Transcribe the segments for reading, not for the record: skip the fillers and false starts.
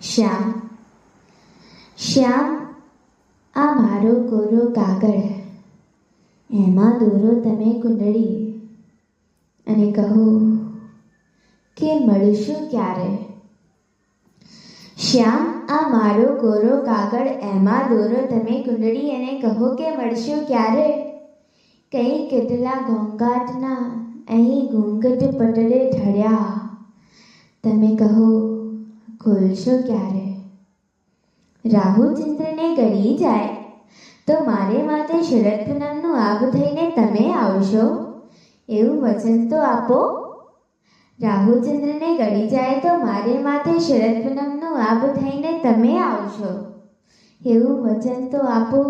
શ્યામ, શ્યામ, આ મારો કોરો કાગળ, એમાં દોરો તમે કુંડળી અને કહો કે મળશું ક્યારે. શ્યામ, આ મારો કોરો કાગળ, એમાં દોરો તમે કુંડળી અને કહો કે મળશું ક્યારે. કઈ કેટલા ઘોંઘાટના અહીં ઘૂંઘટ પટલે ઢળ્યા, તમે કહો ખોલશો ક્યારે. રાહુચંદ્રને ગળી જાય તો મારે માથે શરદ પૂનમનું આભ થઈને તમે આવશો, એવું વચન તો આપો. રાહુચંદ્રને ગળી જાય તો મારે માથે શરદ પૂનમનું આભ થઈને તમે આવશો, એવું વચન તો આપો.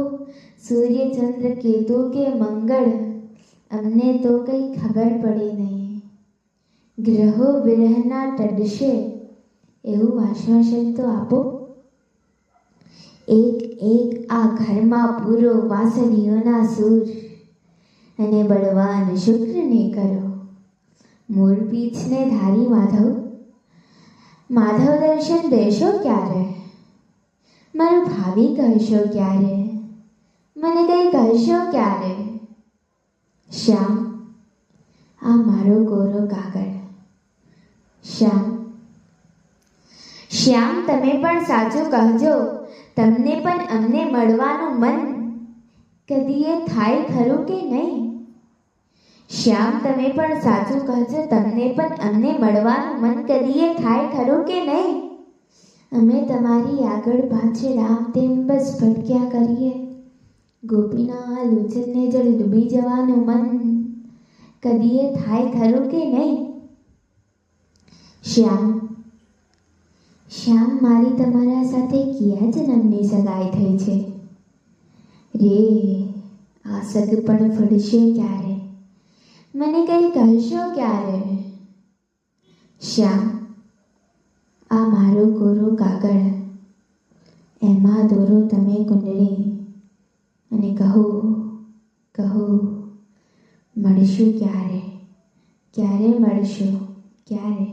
સૂર્ય, ચંદ્ર, કેતુ કે મંગળ, અમને તો કંઈ ખબર પડે નહીં. ગ્રહો વિરહના ટળશે, એવું આશ્વાસન તો આપો. એક એક આ ઘરમાં પૂરો વાસળીઓના સૂર, અને બળવાન શુક્રને કરો મોરપીંછને ધારી માધવ. માધવ દર્શન દેશો ક્યારે, મારું ભાવિ કહેશો ક્યારે, મને કંઈ કહેશો ક્યારે. શ્યામ, આ મારો કોરો કાગળ. શ્યામ, શ્યામ, તમે પણ સાચું કહેજો, તમને પણ અમને મળવાનું મન કદીએ થાય ખરું કે નહીં. શ્યામ, તમે પણ સાચું કહેજો, તમને પણ અમને મળવાનું મન કદીએ થાય ખરું કે નહીં. અમે તમારી આગળ પાછળ આમ તેમ બસ ભટક્યા કરીએ, ગોપીના લોચનને જળ ડૂબી જવાનું મન કદીએ થાય ખરું કે નહીં. શ્યામ, શ્યામ, મારી તમારા સાથે કયા જન્મની સગાઈ થઈ છે રે. આ સગ પણ ફળશે ક્યારે, મને કંઈ કહેશો ક્યારે. શ્યામ, આ મારો કોરો કાગળ, એમાં દોરો તમે કુંડળી અને કહો કહો મળશું ક્યારે, ક્યારે મળશું ક્યારે.